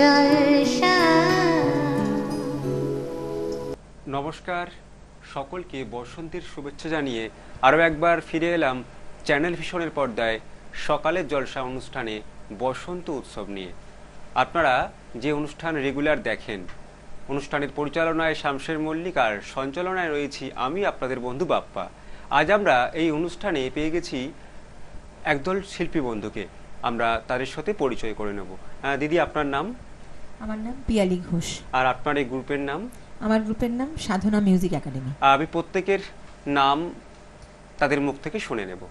জলসা। নমস্কার সকলকে, বসন্তের শুভেচ্ছা জানিয়ে আরও একবার ফিরে এলাম চ্যানেল ভিশনের পর্দায় সকালের জলসা অনুষ্ঠানে বসন্ত উৎসব নিয়ে। আপনারা যে অনুষ্ঠান রেগুলার দেখেন, অনুষ্ঠানের পরিচালনায় শামশের মল্লিক আর সঞ্চালনায় রয়েছি আমি আপনাদের বন্ধু বাপ্পা। আজ আমরা এই অনুষ্ঠানে পেয়ে গেছি একদল শিল্পী বন্ধুকে, আমরা তাদের সাথে পরিচয় করে নেব। দিদি, আপনার নাম? আমার নাম পিয়ালি ঘোষ। আর আপনার এই গ্রুপের নাম? আমার গ্রুপের নাম সাধনা মিউজিক একাডেমি। আমি প্রত্যেকের নাম তাদের মুখ থেকে শুনে নেব।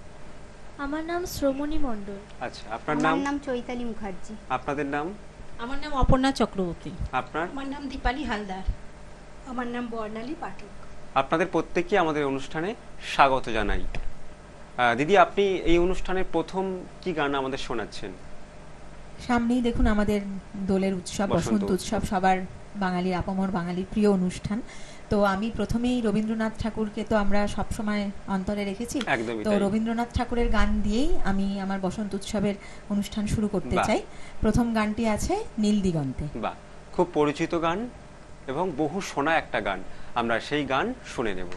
আমার নাম শ্রমণী মণ্ডল। আচ্ছা, আপনার নাম? আমার নাম চৈতালি মুখার্জি। আপনাদের নাম? আমার নাম অপর্ণা চক্রবর্তী। আপনার? আমার নাম দীপালি হালদার। আমার নাম বর্ণালী পাঠক। আপনাদের প্রত্যেককে আমাদের অনুষ্ঠানে স্বাগত জানাই। দিদি, আপনি এই অনুষ্ঠানে প্রথম কি গান আমাদের শোনাচ্ছেন? সামনেই দেখুন আমাদের দোলের উৎসব, বসন্ত উৎসব, সবার বাঙালির আপামর বাঙালির প্রিয় অনুষ্ঠান। তো আমি প্রথমেই রবীন্দ্রনাথ ঠাকুরকে তো আমরা সবসময় অন্তরে রেখেছি, তো রবীন্দ্রনাথ ঠাকুরের গান দিয়েই আমি আমার বসন্ত উৎসবের অনুষ্ঠান শুরু করতে চাই। প্রথম গানটি আছে নীল দিগন্তে। বাহ, খুব পরিচিত গান এবং বহু শোনা একটা গান, আমরা সেই গান শুনে নেব।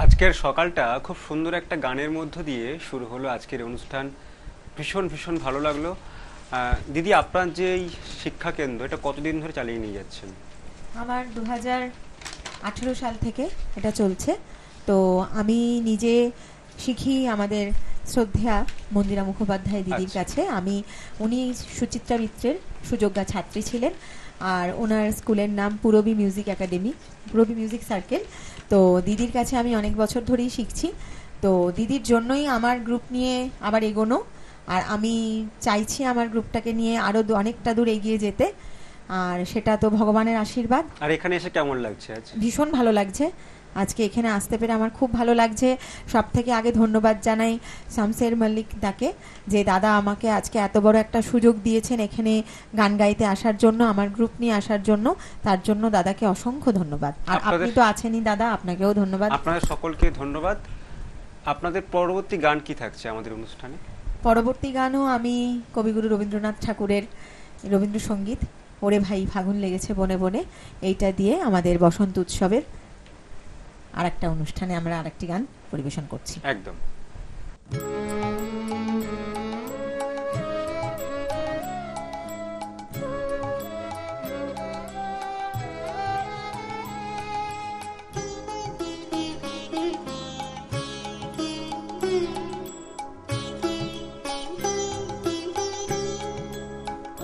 আজকের সকালটা খুব সুন্দর একটা গানের মধ্য দিয়ে শুরু হলো আজকের অনুষ্ঠান ভীষণ ভীষণ ভালো লাগলো। দিদি, আপনার যে এই শিক্ষা কেন্দ্র, এটা কতদিন ধরে চালিয়ে নিয়ে যাচ্ছেন? আমার 2018 সাল থেকে এটা চলছে। তো আমি নিজে শিখি আমাদের শ্রদ্ধেয়া মন্দিরা মুখোপাধ্যায় দিদির কাছে। উনি সুচিত্রা মিত্রের সুযোগ্যা ছাত্রী ছিলেন, আর ওনার স্কুলের নাম Purabi music academy, Purabi music circle. তো দিদির কাছে আমি অনেক বছর ধরেই শিখছি। তো দিদির জন্যই আমার গ্রুপ নিয়ে আবার এগোনো, আর আমি চাইছি আমার গ্রুপটাকে নিয়ে আরও অনেকটা দূর এগিয়ে যেতে, আর সেটা তো ভগবানের আশীর্বাদ। আর এখানে এসে কেমন লাগছে আজ? ভীষণ ভালো লাগছে, আজকে এখানে আসতে পেরে আমার খুব ভালো লাগছে। সব থেকে আগে ধন্যবাদ জানাই শামসের মল্লিক দাকে, যে দাদা আমাকে আজকে এত বড় একটা সুযোগ দিয়েছেন এখানে গান গাইতে আসার জন্য, আমার গ্রুপ নিয়ে আসার জন্য। তার জন্য দাদাকে অসংখ্য ধন্যবাদ। আর আপনি তো আছেনই দাদা, আপনাকেও ধন্যবাদ। আপনাদের সকলকে ধন্যবাদ। আপনাদের পরবর্তী গান কি থাকছে আমাদের অনুষ্ঠানে? পরবর্তী গানও আমি কবিগুরু রবীন্দ্রনাথ ঠাকুরের রবীন্দ্রসঙ্গীত ওরে ভাই ফাগুন লেগেছে বনে বনে, এইটা দিয়ে আমাদের বসন্ত উৎসবের আরেকটা অনুষ্ঠানে আমরা আরেকটি গান পরিবেশন করছি। একদম।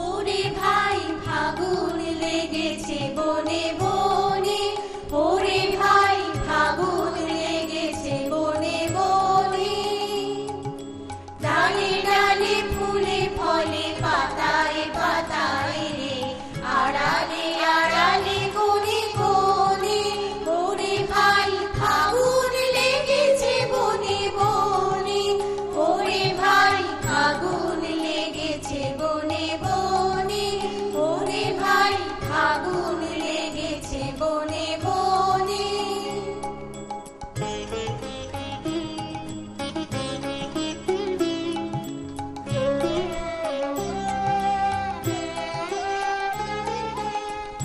ওরে ভাই ফাগুন লেগেছে বনে বনে, ওরে ভাই ফাগুন লেগেছে বনে বনে, ডালে ডালে ফুলে ফলে পাতায় পাতায় রে, আড়ালে আড়ালে কোণে কোণে, ওরে ভাই ফাগুন লেগেছে বনে বনে, ওরে ভাই ফাগুন লেগেছে বনে বনে, ওরে ভাই ফাগুন লেগেছে বনে বনে।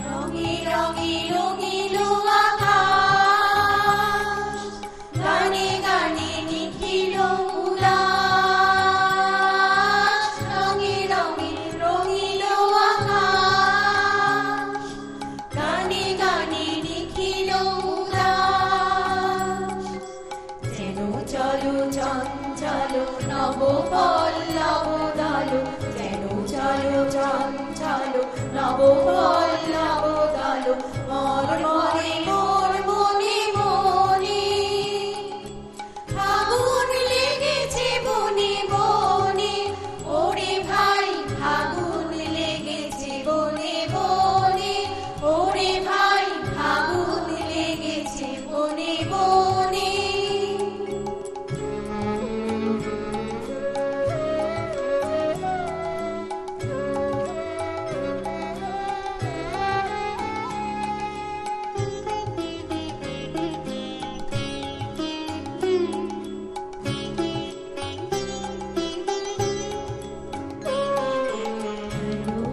রঙে রঙে রঙিল আকাশ, গানে গানে নিখিল উল্লাস, রঙে রঙে রঙিল আকাশ, গানে গানে নিখিল উল্লাস, যেন চলো চঞ্চল নব পল্লব দল, যেন চলো চঞ্চল নব পল্লব দল, মর মরে মোর মনে মনে, ফাগুন লেগেছে বনে বনে, ওরে ভাই ফাগুন লেগেছে বনে বনে, ওরে ভাই ফাগুন লেগেছে বনে বনে।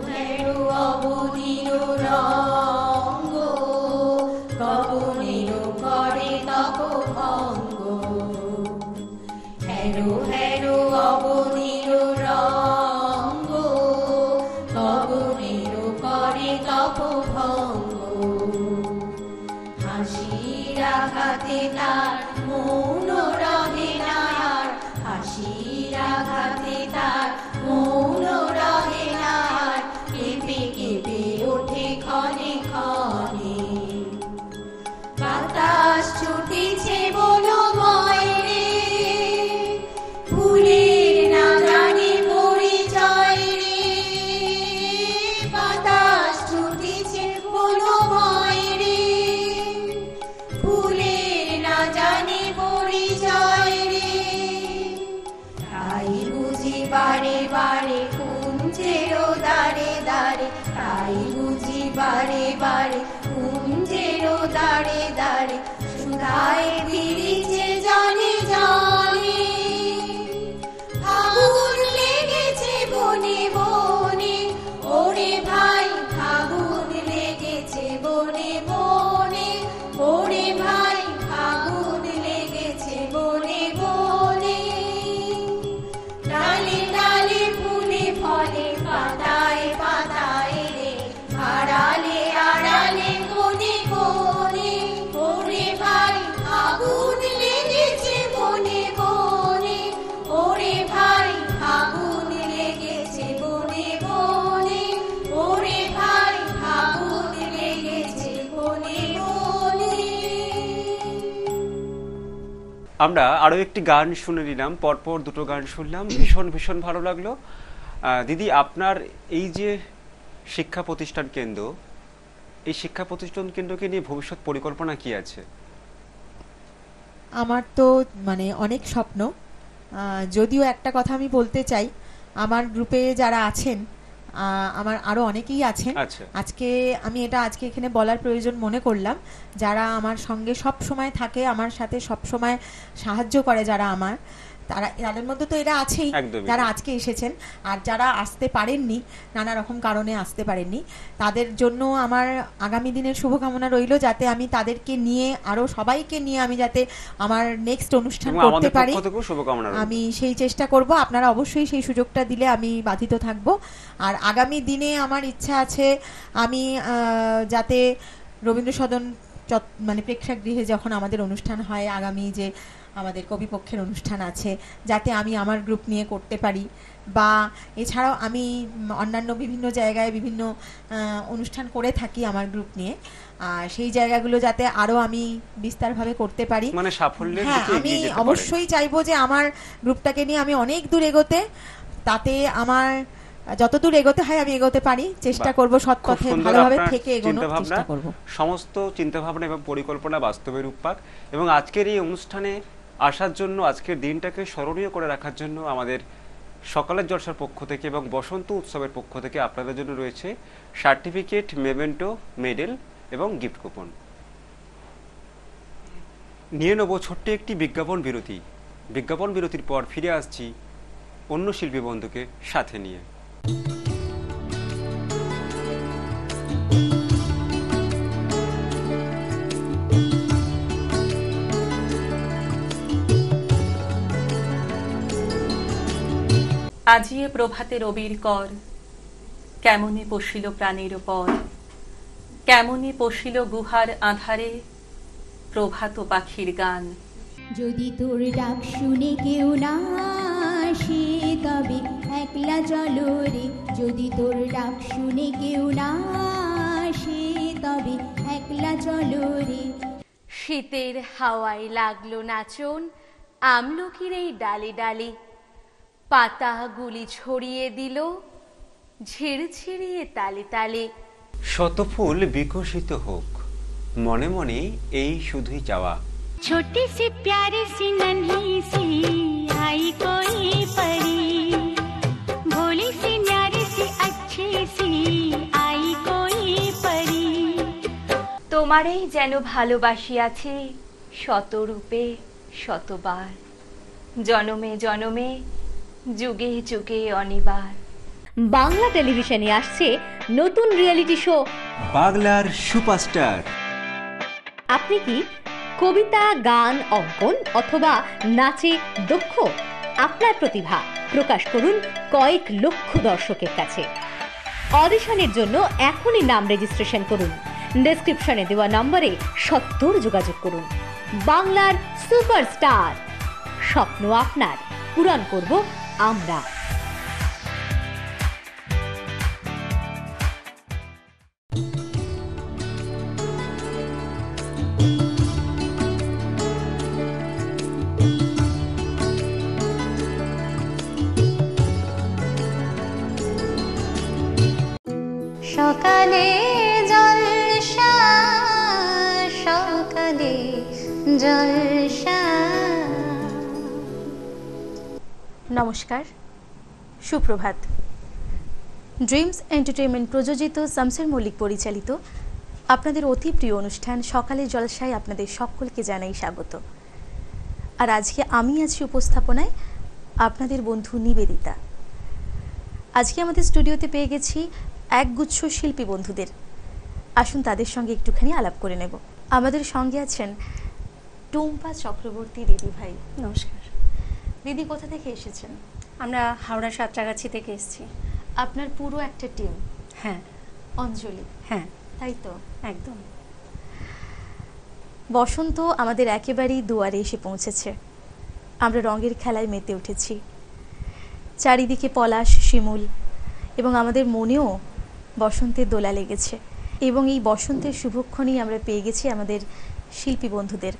হেরো অবনীর রঙ্গ, গগনের করে তপ ভঙ্গ, হেরো হেরো অবনীর রঙ্গ, গগনের করে তপ ভঙ্গ, হাসির আঘাতে তার মৌন রহে না আর, হাসির আঘাতে তার মৌন রহে না আর, কেঁপে কেঁপে ওঠে ক্ষণে ক্ষণে, বাতাস ছুটিছে বনময় রে, ফুলের না জানে পরিচয় রে, বাতাস ছুটিছে বনময় রে, ফুলের না জানে পরিচয় রে, তাই বুঝি বারে বারে কুঞ্জের দাঁড়ে দাঁড়ে, তাই বুঝি বারে বারে কুঞ্জের দাঁড়ে দাঁড়ে, সুধায় ফিরিছে জানে জানে, ফাগুন লেগেছে বনে বনে, ওরে ভাই ফাগুন লেগেছে বনে বনে, ওরে ভাই ফাগুন লেগেছে বনে বনে, ডালে ডালে আমরা আরো একটি গান শুনে নিলাম, পরপর দুটো গান শুনলাম, ভীষণ ভীষণ ভালো লাগলো। দিদি, আপনার এই যে শিক্ষা প্রতিষ্ঠান কেন্দ্র, এই শিক্ষা প্রতিষ্ঠান কেন্দ্রকে নিয়ে ভবিষ্যৎ পরিকল্পনা কি আছে? আমার তো মানে অনেক স্বপ্ন। যদিও একটা কথা আমি বলতে চাই, আমার গ্রুপে যারা আছেন, আমার আরো অনেকেই আছেন। আচ্ছা। আজকে এখানে বলার প্রয়োজন মনে করলাম, যারা আমার সঙ্গে সব সময় থাকে, আমার সাথে সব সময় সাহায্য করে, যারা আমার তাদের মধ্যে তো এরা আছেই, একদমই। যারা আজকে এসেছেন। আর যারা আসতে পারেননি, নানা রকম কারণে আসতে পারেননি, তাদের জন্য আমার আগামী দিনের শুভকামনা রইল, যাতে আমি তাদেরকে নিয়ে, আরো সবাইকে নিয়ে আমি যাতে আমার নেক্সট অনুষ্ঠান এবং করতে আমাদের পারি, পক্ষ থেকেও শুভকামনা রইলো। আমি সেই চেষ্টা করব। আপনারা অবশ্যই সেই সুযোগটা দিলে আমি বাধিত থাকব। আর আগামী দিনে আমার ইচ্ছা আছে, আমি যাতে রবীন্দ্র সদন মানে প্রেক্ষাগৃহে যখন আমাদের অনুষ্ঠান হয়, আগামী যে আমাদের কবিপক্ষের অনুষ্ঠান আছে, যাতে আমি আমার গ্রুপ নিয়ে করতে পারি, বা এছাড়াও আমি অন্যান্য বিভিন্ন জায়গায় বিভিন্ন অনুষ্ঠান করে থাকি আমার গ্রুপ নিয়ে, সেই জায়গাগুলো যাতে আরো আমি বিস্তারভাবে করতে পারি, মানে সাফল্যের হ্যাঁ, দিকে আমি এগিয়ে যেতে পারেন। অবশ্যই চাইবো যে আমার গ্রুপটাকে নিয়ে আমি অনেক দূর এগোতে, তাতে আমার যতদূর এগোতে হয় আমি এগোতে পারি, চেষ্টা করব সৎ খুব পথে সুন্দর ভালোভাবে আপনার থেকে এগোনোর চিন্তাভাবনা, চেষ্টা করব। সমস্ত চিন্তাভাবনা এবং পরিকল্পনা বাস্তবে রূপ পাক। এবং আজকের এই অনুষ্ঠানে আসার জন্য, আজকের দিনটাকে স্মরণীয় করে রাখার জন্য আমাদের সকালের জলসার পক্ষ থেকে এবং বসন্ত উৎসবের পক্ষ থেকে আপনাদের জন্য রয়েছে সার্টিফিকেট, মেমেন্টো, মেডেল এবং গিফট কুপন। নিয়ে নেব ছোট্ট একটি বিজ্ঞাপন বিরতি। বিজ্ঞাপন বিরতির পর ফিরে আসছি অন্য শিল্পী বন্ধুকে সাথে নিয়ে। আজিয়ে প্রভাতে রবির কর, কেমনে পশিল প্রাণের পর, কেমনে পশিল গুহার আধারে প্রভাত পাখির গান। যদি তোর ডাক শুনে কেউ না আসে, তবে একলা চলো রে। যদি তোর ডাক শুনে কেউ না আসে, তবে একলা চলো রে। শীতের হাওয়ায় লাগলো নাচন আমলকির এই ডালে ডালে, পাতাগুলি ছড়িয়ে দিল ঝিরঝিরিয়ে তালে তালে। শতফুল বিকশিত হোক, মনে মনে এই শুধুই চাওয়া। छोटी सी प्यारी सी नन्ही सी आई कोई परी, भोली सी न्यारी सी अच्छी सी आई कोई परी। তোমারেই যেন ভালোবাসিয়াছি শতরূপে শতবার, জনমে জনমে যুগে যুগে অনিবার। বাংলা টেলিভিশনে আসছে নতুন রিয়েলিটি শো বাংলার সুপারস্টার। আপনি কি কবিতা, গান, অঙ্কন অথবা নাচে দক্ষ? আপনার প্রতিভা প্রকাশ করুন কয়েক লক্ষ দর্শকের কাছে। অডিশনের জন্য এখনই নাম রেজিস্ট্রেশন করুন। ডেসক্রিপশনে দেওয়া নম্বরে সত্বর যোগাযোগ করুন। বাংলার সুপারস্টার, স্বপ্ন আপনার, পূরণ করব আমরা। সকালে জলসা, সকালে জলসা। নমস্কার, সুপ্রভাত। ড্রিমস এন্টারটেইনমেন্ট প্রযোজিত, শামসের মল্লিক পরিচালিত আপনাদের অতি প্রিয় অনুষ্ঠান সকালে জলসায় আপনাদের সকলকে জানাই স্বাগত। আর আজকে আমি আছি উপস্থাপনায় আপনাদের বন্ধু নিবেদিতা। আজকে আমাদের স্টুডিওতে পেয়ে গেছি একগুচ্ছ শিল্পী বন্ধুদের। আসুন তাদের সঙ্গে একটুখানি আলাপ করে নেব। আমাদের সঙ্গে আছেন টুম্পা চক্রবর্তী দিদি ভাই। নমস্কার দিদি, কোথা থেকে এসেছেন? আমরা হাওড়া সাঁতরাগাছি থেকে এসেছি। আপনার পুরো একটা টিম। হ্যাঁ অঞ্জলি, হ্যাঁ তাই তো? একদম। বসন্ত আমাদের একেবারেই দুয়ারে এসে পৌঁছেছে। আমরা রঙের খেলায় মেতে উঠেছি। চারিদিকে পলাশ, শিমুল, এবং আমাদের মনেও বসন্তের দোলা লেগেছে। এবং এই বসন্তের শুভক্ষণেই আমরা পেয়ে গেছি আমাদের শিল্পী বন্ধুদের।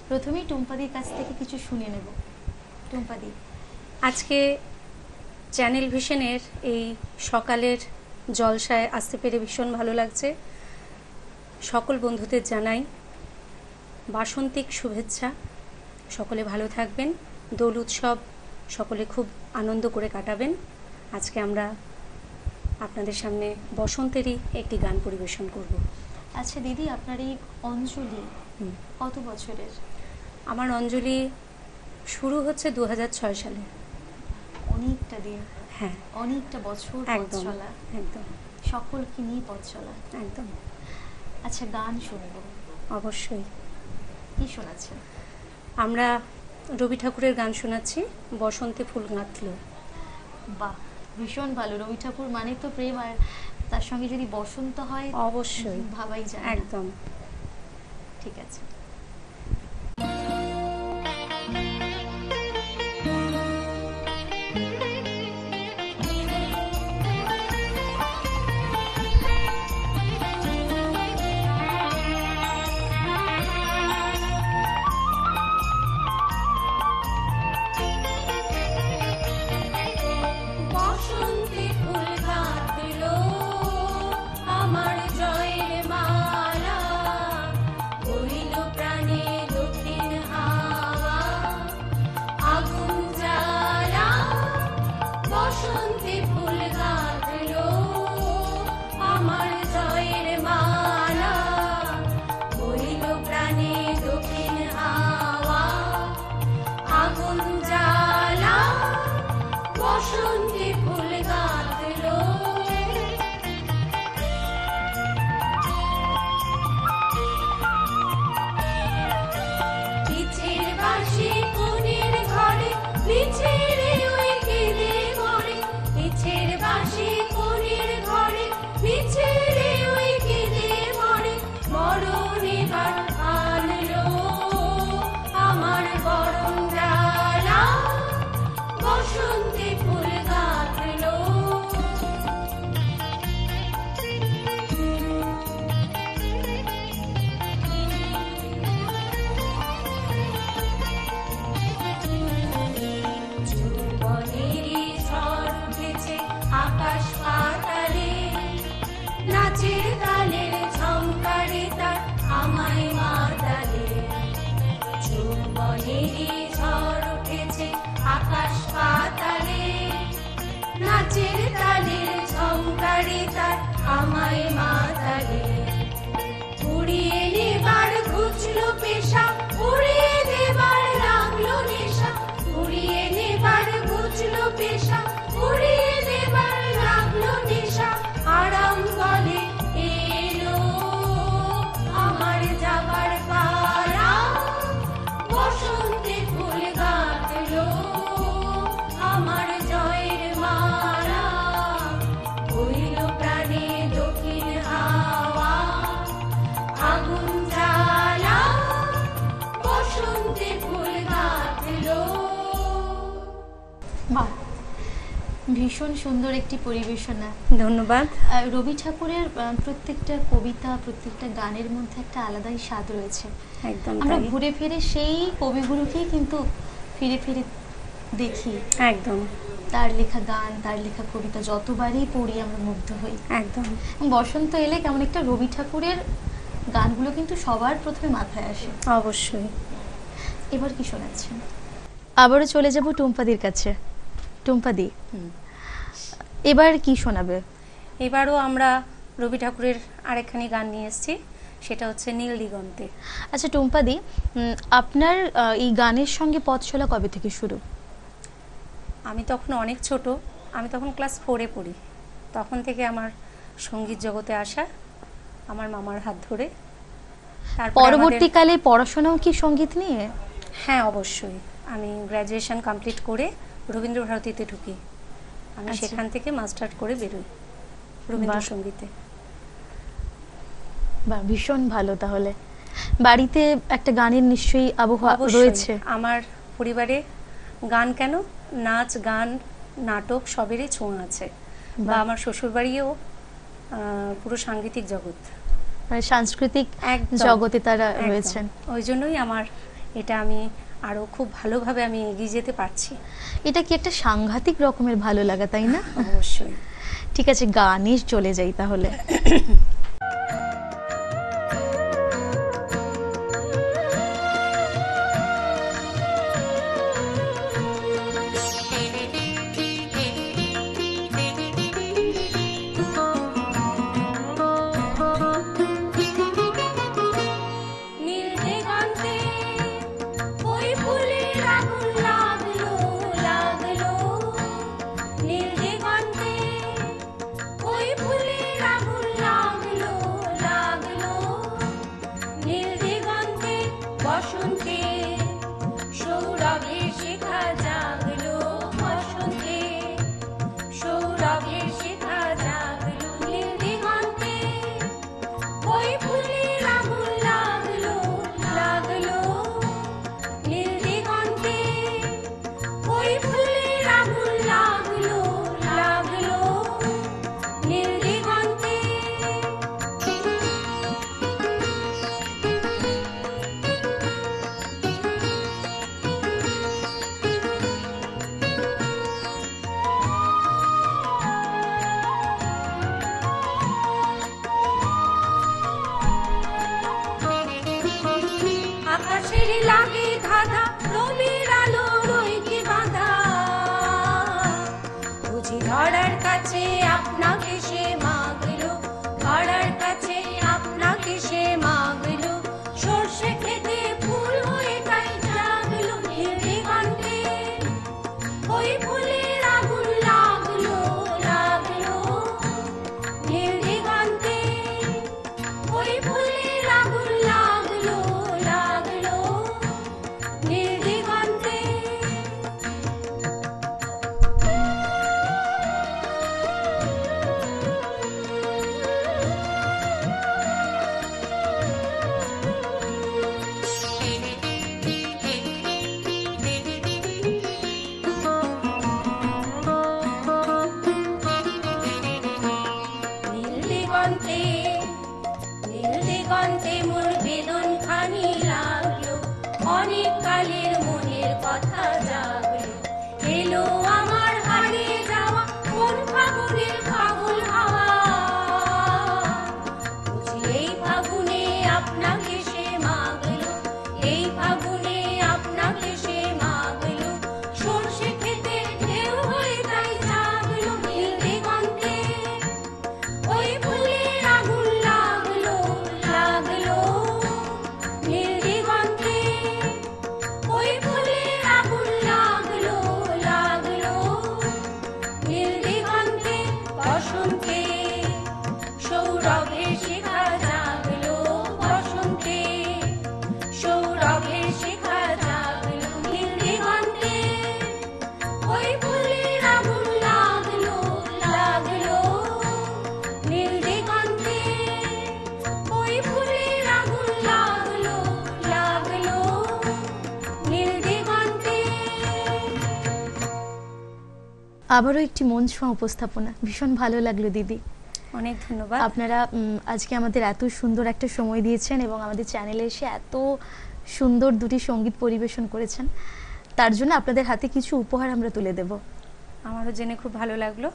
প্রথমেই টুম্পাদির কাছ থেকে কিছু শুনে নেব। টুম্পাদি, আজকে চ্যানেল ভিশনের এই সকালের জলসায় আসতে পেরে ভীষণ ভালো লাগছে। সকল বন্ধুদের জানাই বাসন্তিক শুভেচ্ছা। সকলে ভালো থাকবেন, দোল উৎসব সকলে খুব আনন্দ করে কাটাবেন। আজকে আমরা আপনাদের সামনে বসন্তেরই একটি গান পরিবেশন করব। আচ্ছা দিদি, আপনার এই অঞ্জলি কত বছরের? আমার অঞ্জলি শুরু হচ্ছে 2006 সালে। অনেকটা দিন, হ্যাঁ, অনেকটা বছর পথ একদম চলা, একদম সকলকে নিয়ে পথ চলা। একদম। আচ্ছা, গান শুনবো অবশ্যই। কি শোনাচ্ছেন? আমরা রবি ঠাকুরের গান শোনাচ্ছি, বসন্তে ফুল গাঁথল। বাহ, ভীষণ ভালো। রবি ঠাকুর মানে তো প্রেম, আর তার সঙ্গে যদি বসন্ত হয় অবশ্যই ভাবাই যায় না। একদম। ঠিক আছে। বসন্তে ফুল গাঁথলো আমার জয়ের মালা, হইল প্রাণে দক্ষিণ হাওয়া আগুন জ্বালা। বসন্তে ফুল গাঁথলো আমার জয়ের মালা, হইল প্রাণে দক্ষিণ হাওয়া আগুন জ্বালা। বসন্তে ফুল গাঁথলো পিছের বাঁশি কোণের ঘরে, পিছের ওই কেঁদে মরে। পিছের বাঁশি কোণের ঘরে, পিছের ওই কেঁদে মরে। মরণ এবার আনলো আমার বরণ জ্বালা। বসন্তে ফুল গাঁথলো যৌবনেরই ঝড় উঠেছে আকাশ পাতালে, নাচের তালের ঝংকারে তার আমায় মাতালে। যৌবনেরই ঝড় উঠেছে আকাশ পাতালে, নাচের তালের ঝংকারে তার আমায় মাতালে। উড়িয়ে নেবার ঘুচলো পেশা, উড়িয়ে দেবার লাগলো নেশা। উড়িয়ে নেবার ঘুচলো পেশা, উড়িয়ে দেবার লাগলো নেশা। আরাম বলে এলো আমার যাবার পালা। বসন্তে ফুল গাঁথলো আমার জয়ের মালা, হইল প্রাণে দক্ষিণ হাওয়া আগুন জ্বালা। বসন্তে ফুল গাঁথলো। বাহ, ভীষণ সুন্দর একটি পরিবেশনা। ধন্যবাদ। রবি ঠাকুরের প্রত্যেকটা কবিতা, প্রত্যেকটা গানের মধ্যে একটা আলাদাই স্বাদ রয়েছে। একদম আমরা তাই। ঘুরে ফিরে সেই কবিগুলোকেই কিন্তু ফিরে ফিরে দেখি। একদম তার লেখা গান, তার লেখা কবিতা যতবারই পড়ি আমরা মুগ্ধ হই। একদম। বসন্ত এলে কেমন একটা রবি ঠাকুরের গানগুলো কিন্তু সবার প্রথমে মাথায় আসে। অবশ্যই। এবার কি শোনাচ্ছেন? আবারও চলে যাব টুম্পাদির কাছে। টুম্পাদি, এবার কি শোনাবে? এবারও আমরা রবি ঠাকুরের আরেকখানি গান নিয়ে এসেছি, সেটা হচ্ছে নীল দিগন্তে। আচ্ছা টুম্পাদি, আপনার এই গানের সঙ্গে পথ চলা কবে থেকে শুরু? আমি তখন অনেক ছোট, আমি তখন ক্লাস 4-এ পড়ি। তখন থেকে আমার সঙ্গীত জগতে আসা, আমার মামার হাত ধরে। পরবর্তীকালে পড়াশোনাও কি সঙ্গীত নিয়ে? হ্যাঁ, অবশ্যই। আমি গ্র্যাজুয়েশন কমপ্লিট করে রবীন্দ্রভারতীতে ঢুকি। আমি সেখান থেকে মাস্টার করে বেরোই রবীন্দ্রসঙ্গীতে। বাহ, ভীষণ ভালো। তাহলে বাড়িতে একটা গানের নিশ্চয়ই আবহাওয়া রয়েছে। আমার পরিবারে গান কেন, নাচ, গান, নাটক সবেরই ছোঁয়া আছে। বা আমার শ্বশুরবাড়িও পুরো সাংগীতিক জগৎ, মানে সাংস্কৃতিক জগতে তারা রয়েছেন। ওই জন্যই আমার এটা আমি আরও খুব ভালোভাবে আমি এগিয়ে যেতে পারছি। এটা কি একটা সাংঘাতিক রকমের ভালো লাগা, তাই না? অবশ্যই। ঠিক আছে, গানে চলে যাই তাহলে। আবারও একটি মন ছোঁয়া উপস্থাপনা, ভীষণ ভালো লাগলো দিদি। অনেক ধন্যবাদ। আপনারা আজকে আমাদের এত সুন্দর একটা সময় দিয়েছেন এবং আমাদের চ্যানেলে এসে এত সুন্দর দুটি সঙ্গীত পরিবেশন করেছেন, তার জন্য আপনাদের হাতে কিছু উপহার আমরা তুলে দেব। আমারও জেনে খুব ভালো লাগলো।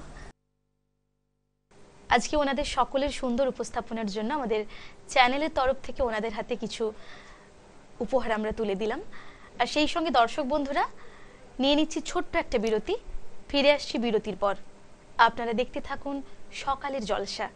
আজকে ওনাদের সকলের সুন্দর উপস্থাপনার জন্য আমাদের চ্যানেলের তরফ থেকে ওনাদের হাতে কিছু উপহার আমরা তুলে দিলাম। আর সেই সঙ্গে দর্শক বন্ধুরা, নিয়ে নিচ্ছি ছোট্ট একটা বিরতি, ফিরে আসছি বিরতির পর। আপনারা দেখতে থাকুন সকালের জলসা।